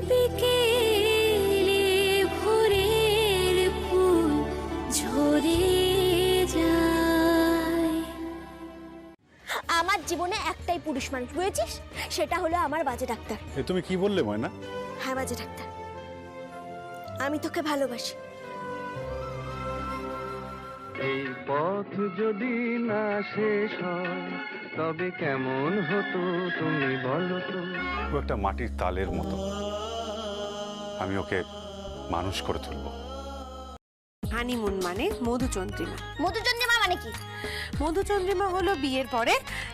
বিকেলে ভোরের ফুল ঝরে যায়। আমার জীবনে একটাই পুরুষ মানুষ, বুঝেছিস? সেটা হলো আমার বাজে ডাক্তার। এ তুমি কি বললে ময়না? হ্যাঁ বাজে ডাক্তার, আমি তোকে ভালোবাসি। এই পথ যদি না শেষ হয় তবে কেমন হতো তুমি বলো তো। ও একটা মাটির তালের মতো, আমি ওকে মানুষ করে তুলবো। হানিমুন মানে মধুচন্দ্রিমা। মধুচন্দ্রিমা মানে কি? মধুচন্দ্রিমা হলো বিয়ের পরে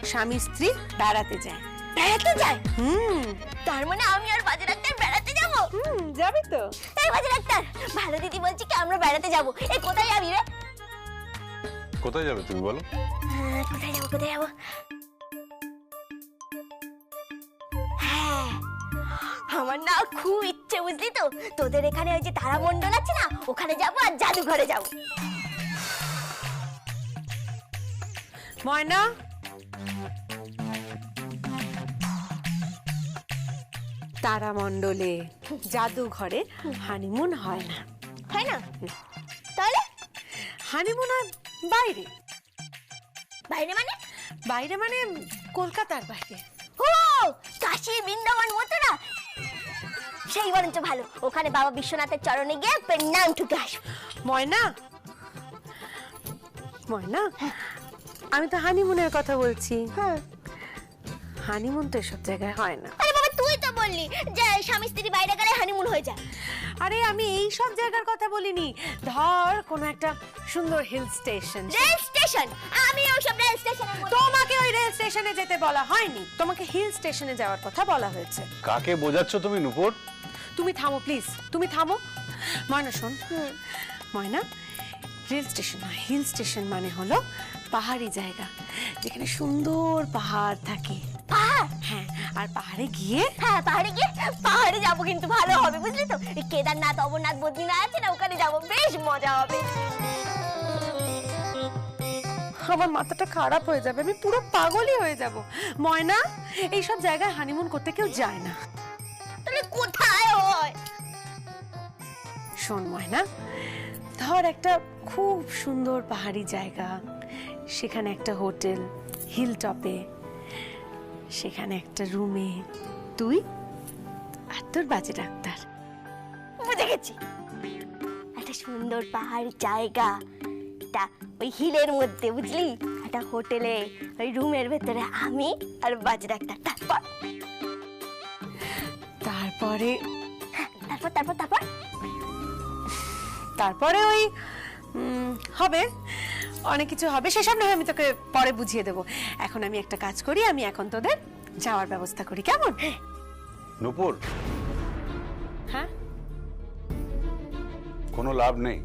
স্বামী স্ত্রী বেড়াতে যায়। বেড়াতে যায়? হুম তার মানে আমি আর বাজে ডাক্তার বেড়াতে যাব? যাবি তো? এই বাজে ডাক্তার, ভালো দিদি বলছি কি আমরা বেড়াতে যাব। এই কোথায় যাবি রে? কোথায় যাবে তুমি বলো? কোথায় যাবো কোথায় যাবো? হ্যাঁ, আমার না খুব ইচ্ছে, বুঝলি তো, তোদের এখানে ওই যে তারামণ্ডল আছে না, ওখানে যাবো আর জাদুঘরে যাবো। ময়না, তারামণ্ডলে জাদুঘরে হানিমুন হয় না। হয় না? তাহলে হানিমুন হয় বাইরে। বাইরে মানে? বাইরে মানে কলকাতার বাইরে। ও কাশী বৃন্দাবন মথুরা, সেই বরঞ্চ ভালো। ওখানে বাবা বিশ্বনাথের চরণে গিয়ে প্রণাম ঠুকে আসবো। ময়না, ময়না, আমি তো হানিমুনের কথা বলছি। হ্যাঁ। হানিমুন তো এসব জায়গায় হয় না। আরে বাবা, তুই তো বললি যে স্বামী স্ত্রী বাইরে গেলে হানিমুন হয়ে যায়। আরে আমি এই সব জায়গার কথা বলিনি। ধর কোনো একটা সুন্দর হিল স্টেশন। Rail station? আমি ওইসব রেল স্টেশনের মধ্যে। তোমাকে ওই রেল স্টেশনে যেতে বলা হয়নি, তোমাকে হিল স্টেশনে যাওয়ার কথা বলা হয়েছে। কাকে বোঝাচ্ছ তুমি নূপুর? তুমি থামো প্লিজ, তুমি থামো। ময়না শোন, ময়না, রেল স্টেশন নয়, হিল স্টেশন মানে হলো পাহাড়ি জায়গা যেখানে সুন্দর পাহাড় থাকে। পাহাড়? হ্যাঁ, আর পাহাড়ে গিয়ে, হ্যাঁ পাহাড়ে গিয়ে, পাহাড়ে যাবো কিন্তু ভালো হবে, বুঝলি তো। এই কেদারনাথ, অমরনাথ, বদ্রীনাথ আছে না, ওখানে যাবো, বেশ মজা হবে। আমার মাথাটা খারাপ হয়ে যাবে, আমি পুরো পাগলই হয়ে যাব। ময়না, এইসব জায়গায় হানিমুন করতে কেউ যায় না। তাহলে কোথায় হয়? শোন ময়না, ধর একটা খুব সুন্দর পাহাড়ি জায়গা, সেখানে একটা হোটেল হিল টপে, সেখানে একটা রুমে তুই আর তোর বাজে ডাক্তার। বুঝে গেছি, একটা সুন্দর পাহাড়ি জায়গা, তা ওই হিলের মধ্যে, বুঝলি, একটা হোটেলে ওই রুমের ভেতরে আমি আর বাজে ডাক্তার। তারপরে তারপর তারপর তারপর তারপরে ওই হবে, অনেক কিছু হবে, সেসব না হয় আমি তোকে পরে বুঝিয়ে দেবো। এখন আমি একটা কাজ করি, আমি এখন তোদের যাওয়ার ব্যবস্থা করি, কেমন? নূপুর, হ্যাঁ, কোনো লাভ নেই।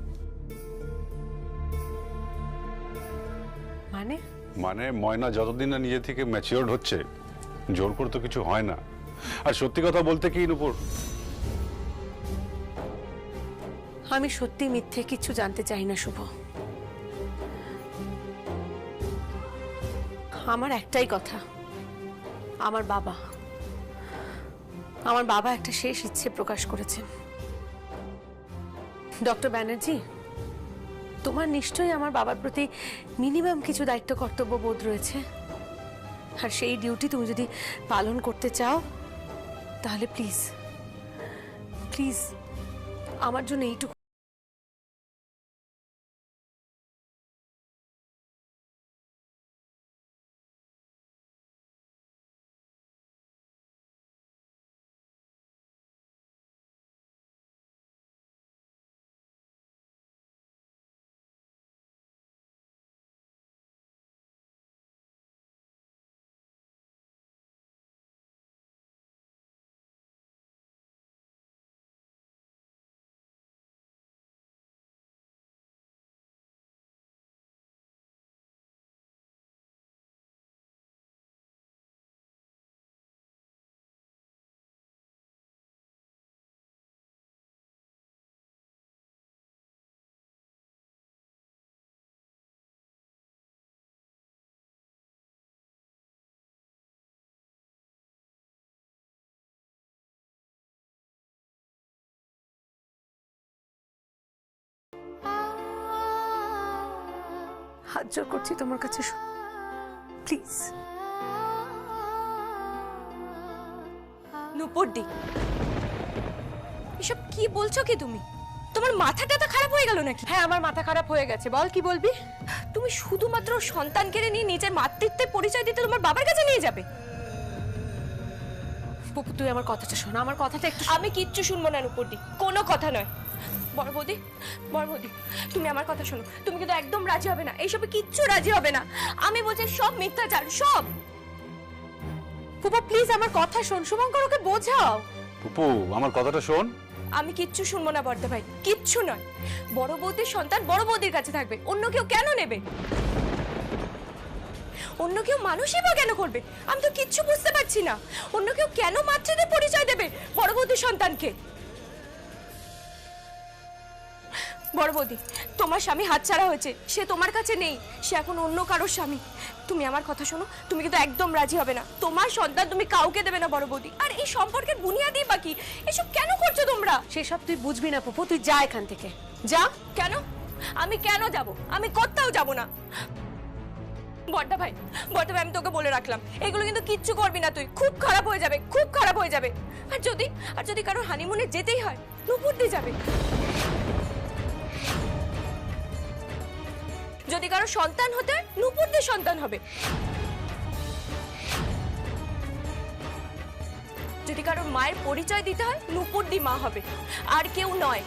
মানে মানে ময়না যতদিন না নিজে থেকে ম্যাচিওর্ড হচ্ছে, জোর করে তো কিছু হয় না। আর সত্যি কথা বলতে কি নূপুর, আমি সত্যি মিথ্যে কিছু জানতে চাই না শুভ। আমার একটাই কথা, আমার বাবা একটা শেষ ইচ্ছে প্রকাশ করেছেন। ডক্টর ব্যানার্জি, তোমার নিশ্চয়ই আমার বাবার প্রতি মিনিমাম কিছু দায়িত্ব কর্তব্য বোধ রয়েছে, আর সেই ডিউটি তুমি যদি পালন করতে চাও তাহলে প্লিজ প্লিজ আমার জন্য এইটুকু হাত জোর করছি তোমার কাছে, প্লিজ। নুপুরদি, এসব কি বলছো কি তুমি? তোমার মাথাটা তো খারাপ হয়ে গেল নাকি? হ্যাঁ, আমার মাথা খারাপ হয়ে গেছে। বল, কি বলবি? তুমি শুধুমাত্র সন্তান কেড়ে নিয়ে নিজের মাতৃত্বের পরিচয় দিতে তোমার বাবার কাছে নিয়ে যাবে? পপু, তুই আমার কথাটা শোন, আমার কথাটা একটু। আমি কিচ্ছু শুনবো না নুপুরদি, কোনো কথা নয়। বড় বৌদি, বড় বৌদি, তুমি আমার কথা শোনো। তুমি কিন্তু একদম রাজি হবে না, এইসবে কিচ্ছু রাজি হবে না। আমি বলছি সব মিথ্যাচার, সব। পপু প্লিজ আমার কথা শোন, শুভঙ্কর ওকে বোঝাও। পুপু আমার কথাটা শোন। আমি কিচ্ছু শুনবো না বর্দা ভাই, কিচ্ছু নয়। বড় বৌদির সন্তান বড় বৌদির কাছে থাকবে, অন্য কেউ কেন নেবে? অন্য কেউ মানুষই বা কেন করবে? আমি তো কিচ্ছু বুঝতে পারছি না। অন্য কেউ কেন মাতৃত্বের পরিচয় দেবে বড় বৌদির সন্তানকে? বড় বৌদি, তোমার স্বামী হাতছাড়া হয়েছে, সে তোমার কাছে নেই, সে এখন অন্য কারোর স্বামী। তুমি আমার কথা শোনো, তুমি কিন্তু একদম রাজি হবে না। তোমার সন্তান তুমি কাউকে দেবে না বড় বৌদি। আর এই সম্পর্কের বুনিয়াদি বাকি, এসব কেন করছো তোমরা? সেসব তুই বুঝবি না পপু, তুই যা এখান থেকে, যা। কেন? আমি কেন যাব? আমি কোথাও যাব না। বড়দা ভাই, বড়দা ভাই, আমি তোকে বলে রাখলাম, এগুলো কিন্তু কিচ্ছু করবি না তুই। খুব খারাপ হয়ে যাবে, খুব খারাপ হয়ে যাবে। আর যদি কারোর হানিমুনে যেতেই হয়, নুপুরদি যাবে। যদি কারো সন্তান হতে হয়, নুপুরদির সন্তান হবে। যদি কারো মায়ের পরিচয় দিতে হয়, নুপুরদি মা হবে, আর কেউ নয়।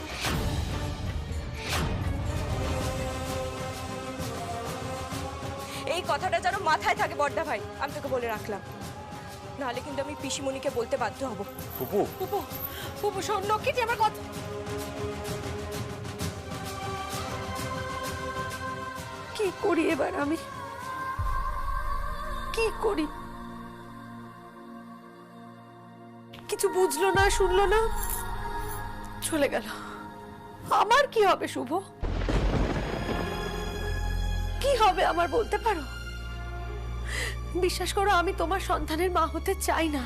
এই কথাটা যেন মাথায় থাকে বড়দা ভাই, আমি তোকে বলে রাখলাম, নাহলে কিন্তু আমি পিসিমণিকে বলতে বাধ্য হব। পুপু পপু, পপু শোন, লক্ষ্মীটি আমার কথা। কি করি এবার আমি? কি করি? কিছু বুঝলো না, শুনলো না, চলে গেল। আমার কি হবে শুভ? কি হবে আমার বলতে পারো? বিশ্বাস করো, আমি তোমার সন্তানের মা হতে চাই না।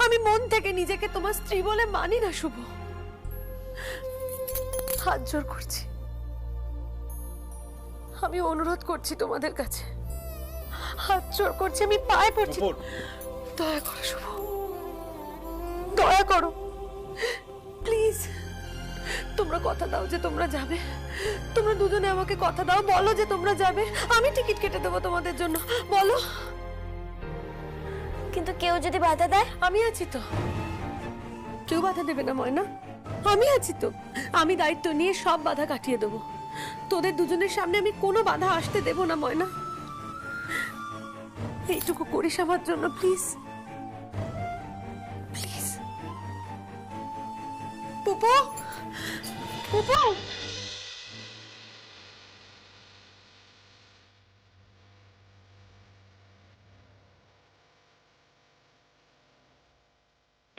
আমি মন থেকে নিজেকে তোমার স্ত্রী বলে মানি না শুভ। হাত জোর করছি, আমি অনুরোধ করছি তোমাদের কাছে, হাত জোর করছি, আমি পায়ে পড়ছি, দয়া করো শুভ, দয়া করো প্লিজ। তোমরা কথা দাও যে তোমরা যাবে, তোমরা দুজনে আমাকে কথা দাও, বলো যে তোমরা যাবে, আমি টিকিট কেটে দেবো তোমাদের জন্য, বলো। কিন্তু কেউ যদি বাধা দেয়? আমি আছি তো, কেউ বাধা দেবে না ময়না, আমি আছি তো। আমি দায়িত্ব নিয়ে সব বাধা কাটিয়ে দেবো। তোদের দুজনের সামনে আমি কোনো বাধা আসতে দেব না ময়না। এইটুকু করিস আমার জন্য প্লিজ, প্লিজ। পুপু, পুপু।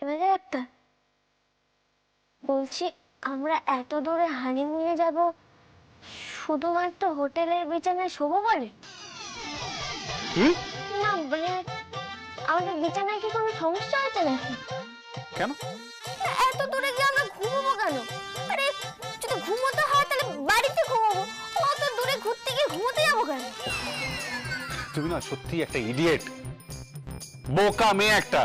এবারে একটা বলছি, আমরা এত দূরে হানিমুনে যাব শুধুমাত্র হোটেলের বিছানায় শোবো বলে? না মানে আমাদের বিছানায় কি কোনো সমস্যা আছে নাকি? কেন? এত দূরে গিয়ে আমরা ঘুমোবো কেন? আরে যদি ঘুমোতে হয় তাহলে বাড়িতে ঘুমোবো, অত দূরে ঘুরতে গিয়ে ঘুমোতে যাবো কেন? তুমি না সত্যি একটা ইডিয়েট, বোকা মেয়ে একটা।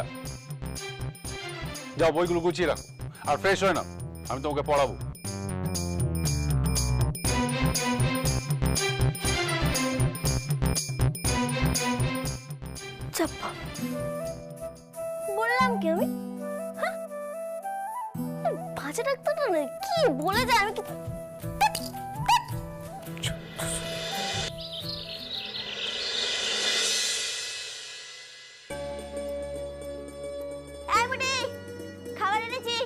যাও বইগুলো গুছিয়ে রাখো আর ফ্রেশ হয়ে নাও, আমি তোমাকে পড়াবো। বললাম কি আমি? বাজে ডাক্তার না, কি বলে যায় আমি কি? খাবার এনেছি।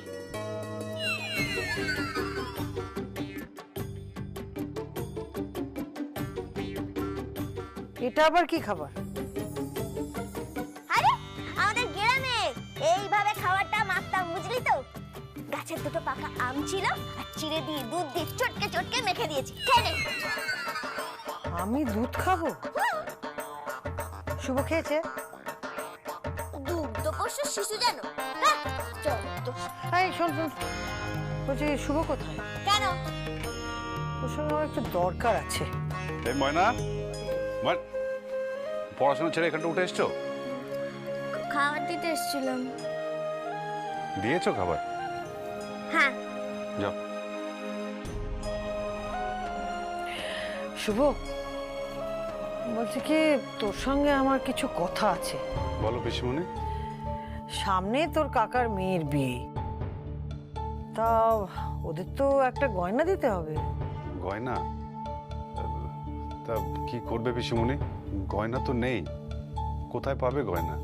এটা আবার কি খাবার? আরে আমাদের গ্রামে এইভাবে খাবারটা মাখতাম, বুঝলি তো? গাছের দুটো পাকা আম ছিল, আর চিড়ে দিয়ে দুধ দিয়ে চটকে চটকে মেখে দিয়েছি, খেয়ে নে। আমি দুধ খাবো? শুভ খেয়েছে? দুগ্ধপোষ্য শিশু জানো? হ্যাঁ, চল তো। এই শোন শোন, বলছি শুভ কোথায়? কেন? ওর সঙ্গে আমার একটু দরকার আছে। এই ময়না, পড়াশোনা ছেড়ে এখানটা উঠে এসছো? খাবার দিতে এসেছিলাম। দিয়েছো খাবার? হ্যাঁ। যাও। শুভ, বলছি কি তোর সঙ্গে আমার কিছু কথা আছে। বলো পিসিমণি। সামনে তোর কাকার মেয়ের বিয়ে, তা ওদের তো একটা গয়না দিতে হবে। গয়না? তা কি করবে পিসিমণি? গয়না তো নেই, কোথায় পাবে গয়না?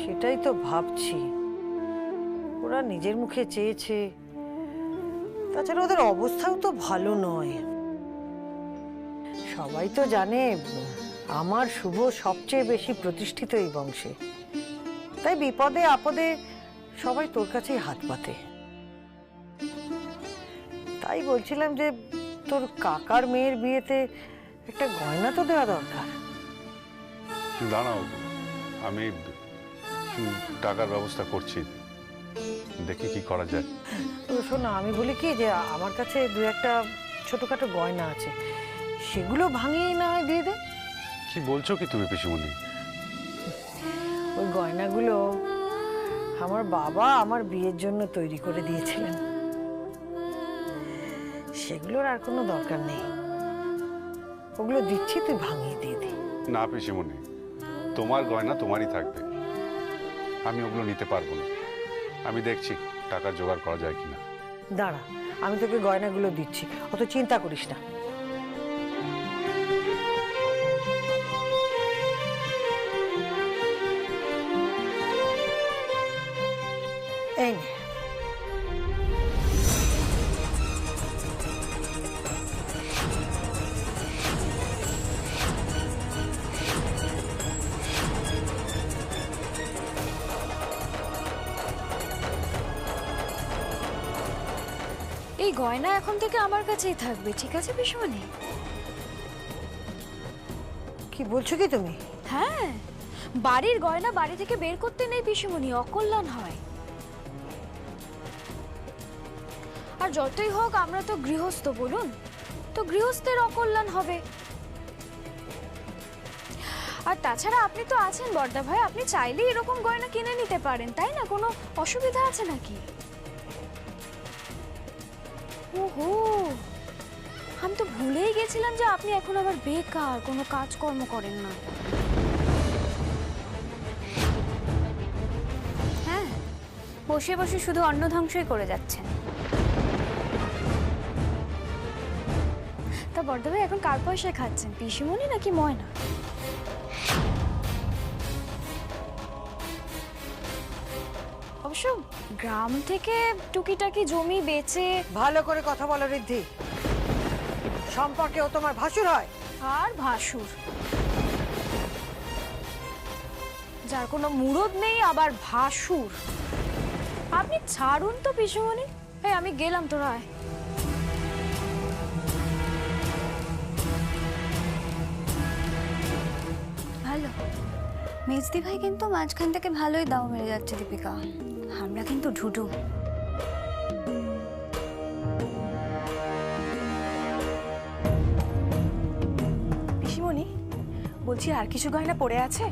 সেটাই তো ভাবছি। ওরা নিজের মুখে চেয়েছে, তাছাড়া ওদের অবস্থাও তো ভালো নয়। সবাই তো জানে আমার শুভ সবচেয়ে বেশি প্রতিষ্ঠিত এই বংশে, তাই বিপদে আপদে সবাই তোর কাছেই হাত পাতে। তাই বলছিলাম যে তোর কাকার মেয়ের বিয়েতে একটা গয়না তো দেওয়া দরকার। দাঁড়াও, আমি টাকার ব্যবস্থা করছি, দেখি কি করা যায়। তো শোনো, আমি বলি কি যে আমার কাছে দু একটা ছোটখাটো গয়না আছে, সেগুলো ভাঙিয়ে না হয় দিয়ে দে। কি বলছো কি তুমি পিসিমণি? ওই গয়নাগুলো আমার বাবা আমার বিয়ের জন্য তৈরি করে দিয়েছিলেন, সেগুলোর আর কোনো দরকার নেই। ওগুলো দিচ্ছি, তুই ভাঙিয়ে দিয়ে দে। না পিসিমণি, তোমার গয়না তোমারই থাকবে, আমি ওগুলো নিতে পারবো না। আমি দেখছি টাকা জোগাড় করা যায় কিনা। দাঁড়া, আমি তোকে গয়নাগুলো দিচ্ছি, অত চিন্তা করিস না। এই নে। এই গয়না এখন থেকে আমার কাছেই থাকবে, ঠিক আছে পিসিমণি? কি বলছো কি তুমি? হ্যাঁ, বাড়ির গয়না বাড়ি থেকে বের করতে নেই পিসিমণি, অকল্যাণ হয়। আর যতই হোক আমরা তো গৃহস্থ, বলুন তো গৃহস্থের অকল্যাণ হবে। আর তাছাড়া আপনি তো আছেন বড়দা ভাই, আপনি চাইলেই এরকম গয়না কিনে নিতে পারেন, তাই না? কোনো অসুবিধা আছে নাকি? ওহো, আমি তো ভুলেই গেছিলাম যে আপনি এখন আবার বেকার, কোনো কাজকর্ম করেন না। হ্যাঁ, বসে বসে শুধু অন্ন ধ্বংসই করে যাচ্ছেন। তা বড়দা ভাই এখন কার পয়সায় খাচ্ছেন, পিসিমণি নাকি ময়না? অবশ্য গ্রাম থেকে টুকিটাকি জমি বেচে। ভালো করে কথা বলো ঋদ্ধি, সম্পর্কে ও তোমার ভাসুর হয়। আর ভাসুর, যার কোনো মুরদ নেই আবার ভাসুর। আপনি ছাড়ুন তো পিসিমণি, এই আমি গেলাম, তোরা আয়। ভালো মেজদি ভাই কিন্তু মাঝখান থেকে ভালোই দাও মেরে যাচ্ছে দীপিকা, আমরা কিন্তু ঢুডু। পিসিমণি, বলছি আর কিছু গয়না পড়ে আছে?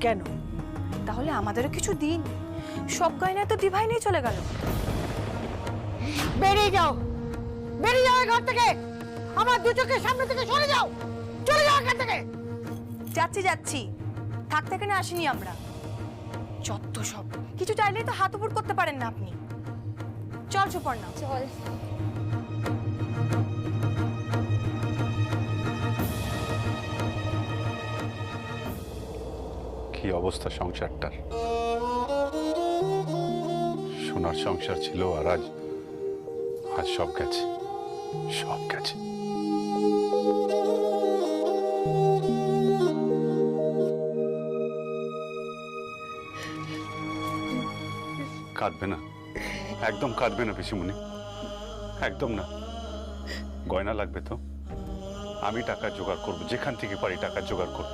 কেন? তাহলে আমাদেরও কিছু দিন, সব গয়না তো দিভাই নিয়ে চলে গেল। বেরিয়ে যাও, বেরিয়ে যাও ঘর থেকে, আমার দু চোখের সামনে থেকে সরে যাও, চলে যাও এখান থেকে। যাচ্ছি যাচ্ছি, থাকতে এখানে আসিনি আমরা। যত সব, কিছু চাইলেই তো হাত উপর করতে পারেন না আপনি। চল সুপর্ণা, চল। কি অবস্থা সংসারটার! সোনার সংসার ছিল, আর আজ সব গেছে, সব গেছে। কাঁদবে না, একদম কাঁদবে না পিসিমণি, একদম না। গয়না লাগবে তো আমি টাকা জোগাড় করব, যেখান থেকে পারি টাকা জোগাড় করব।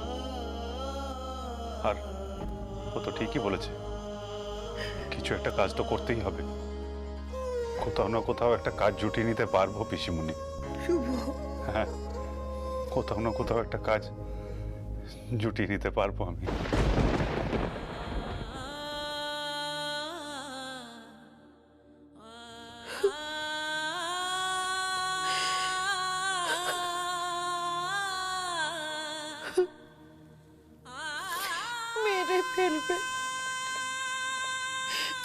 আর ও তো ঠিকই বলেছে, কিছু একটা কাজ তো করতেই হবে। কোথাও না কোথাও একটা কাজ জুটিয়ে নিতে পারবো পিসিমণি। শুভ, হ্যাঁ, কোথাও না কোথাও একটা কাজ জুটিয়ে নিতে পারবো আমি। মেরে ফেলবে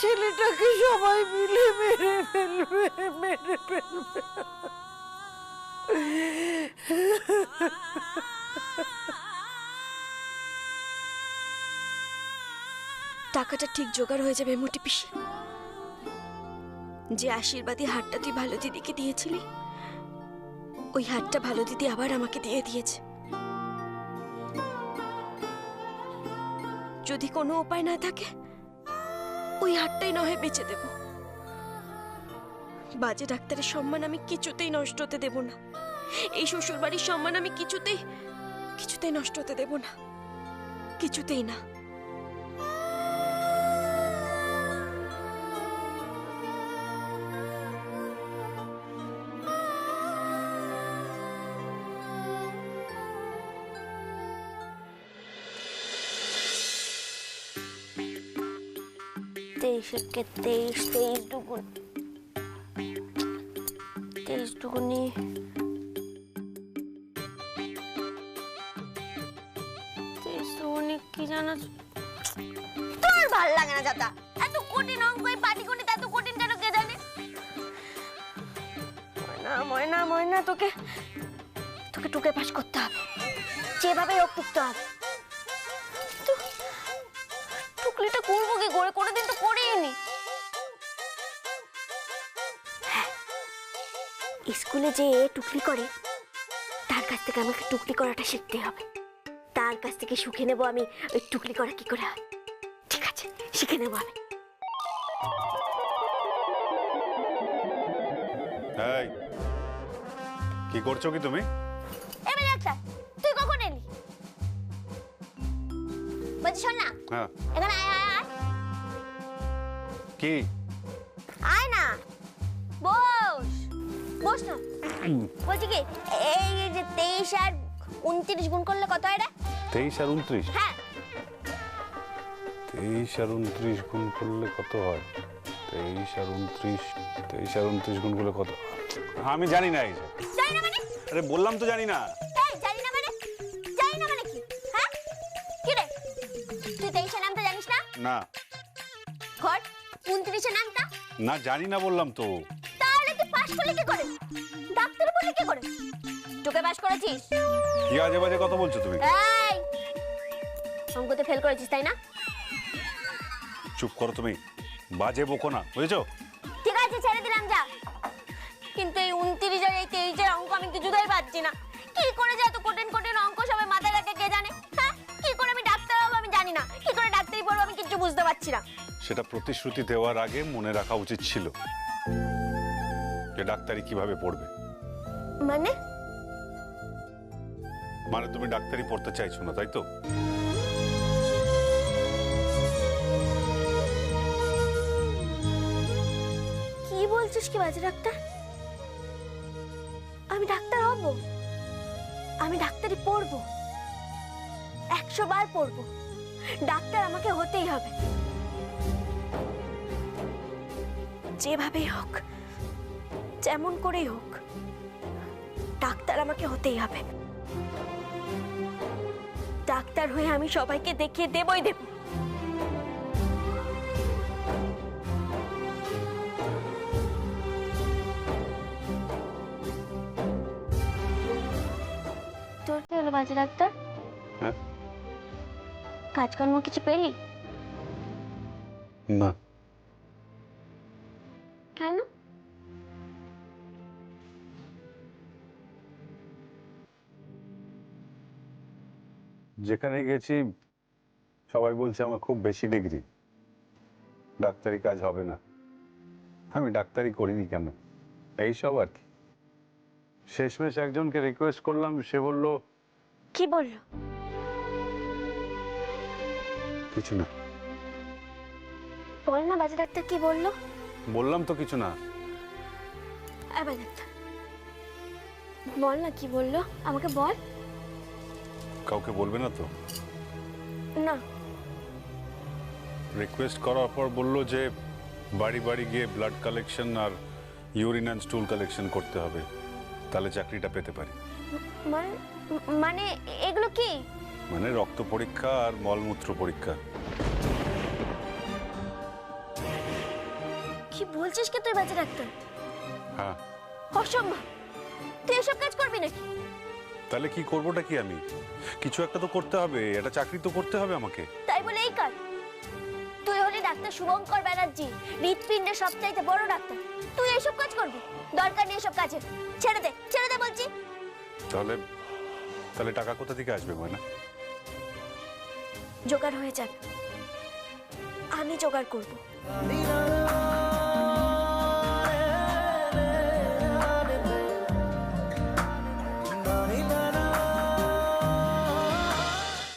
ছেলেটাকে, সবাই মিলে মেরে ফেলবে, মেরে ফেলবে। টাকাটা ঠিক জোগাড় হয়ে যাবে মোটি পিসি। যে আশীর্বাদী হারটা তুই ভালো দিদিকে দিয়েছিলি, ওই হারটা ভালো দিদি আবার আমাকে দিয়ে দিয়েছে। যদি কোনো উপায় না থাকে, ওই হারটাই না হয় বেচে দেব। বাজে ডাক্তারের সম্মান আমি কিছুতেই নষ্ট হতে দেব না। এই শ্বশুর বাড়ির সম্মান আমি কিছুতেই নষ্ট হতে দেব না, কিছুতেই না। তেইশে 23 দুগুণ 23 দুগুণে 23 দুগুণে কি জানো? তোর ভাল লাগে না দাদা, এত কঠিন অঙ্ক, এই পাটিগণিত এত কঠিন কেন কে জানে? ময়না ময়না ময়না, তোকে টুকে পাস করতে হবে, যেভাবে হোক টুকতে হবে। টুকলিটা করবো কি করে? কোনোদিন তো করিনি। স্কুলে যে টুকলি করে, তার কাছ থেকে আমাকে টুকলি করাটা শিখতে হবে। তার কাছ থেকে শিখে নেবো আমি ওই টুকলি করা কি করে হয়। ঠিক আছে, শিখে নেবো আমি। এই, কি করছো কি তুমি? এবার একটা, তুই কখন এলি? বলছি শোন না, হ্যাঁ, এখানে আয় আয় আয় কি? আয় না, বস বস না। বলছি কি, এই যে 23 আর 29 গুণ করলে কত হয় রে? 23 আর 29? হ্যাঁ, 23 আর 29 গুণ করলে কত হয়? 23 আর 29 গুণ করলে কত? আমি জানি না। এই জানি না মানে? আরে বললাম তো জানি না। এই জানি না মানে? জানি না মানে কি? হ্যাঁ, কি রে, তুই 23 এর নামটা জানিস না? না ঘট 29 এর নামটা? না, জানি না বললাম তো। তাহলে তুই পাস করলি কি করে? ডাক্তার বলি কি করে? তোকে পাস করেছিস? কি আজে বাজে কথা বলছো তুমি? এই, অঙ্কতে ফেল করেছিস তাই না? চুপ করো তুমি, বাজে বকো না, বুঝেছো? ঠিক আছে, ছেড়ে দিলাম, যা। কিন্তু এই 29 আর এই 23 এর অঙ্ক আমি কিছুতেই পাচ্ছি না। কি করে যে এত কঠিন কঠিন অঙ্ক সবাই মাথায় রাখে কে জানে? হ্যাঁ, কি করে আমি ডাক্তার হবো আমি জানি না, কি করে ডাক্তারি পড়বো আমি কিছু বুঝতে পারছি না। সেটা প্রতিশ্রুতি দেওয়ার আগে মনে রাখা উচিত ছিল যে ডাক্তারি কিভাবে পড়বে। মানে? মানে তুমি ডাক্তারি পড়তে চাইছো না, তাই তো? কি বলছিস কি বাজে ডাক্তার? আমি ডাক্তার হব? আমি ডাক্তারি পড়বো, 100 বার পড়বো। ডাক্তার আমাকে হতেই হবে, যেভাবেই হোক, যেমন করেই হোক, ডাক্তার আমাকে হতেই হবে। ডাক্তার হয়ে আমি সবাইকে দেখিয়ে দেবই দেব। তোর কি হলো বাজে ডাক্তার? হ্যাঁ, কাজকর্ম কিছু পেলি? না। কেন? যেখানে গেছি সবাই বলছে আমার খুব বেশি ডিগ্রি, ডাক্তারি কাজ হবে না। আমি ডাক্তারি করিনি কেন, এইসব আর কি। শেষমেশ একজনকে রিকোয়েস্ট করলাম, সে বলল। কি বললো? কিছু না। বল না বাজে ডাক্তার কি বললো? বললাম তো কিছু না। এবার ডাক্তার বল না, কি বললো আমাকে বল। কাউকে বলবে না তো? না। রিকোয়েস্ট করার পর বললো যে বাড়ি বাড়ি গিয়ে ব্লাড কালেকশন আর ইউরিন অ্যান্ড স্টুল কালেকশন করতে হবে, তাহলে চাকরিটা পেতে পারি। মানে এগুলো কি? মানে রক্ত পরীক্ষা আর মলমূত্র পরীক্ষা। কি বলছিস কি তুই বাজে ডাক্তার? হ্যাঁ। অসম্ভব, তুই এসব কাজ করবি নাকি? তাহলে কি করবোটা কি আমি? কিছু একটা তো করতে হবে, একটা চাকরি তো করতে হবে আমাকে। তাই বলে এই কাজ? তুই হলি ডাক্তার শুভঙ্কর ব্যানার্জি, হৃৎপিণ্ডের সবচাইতে বড় ডাক্তার, তুই এসব কাজ করবি? দরকার নেই এসব কাজের, ছেড়ে দে, ছেড়ে দে বলছি। তাহলে টাকা কোথা থেকে আসবে ময়না? জোগাড় হয়ে যাবে, আমি জোগাড় করবো।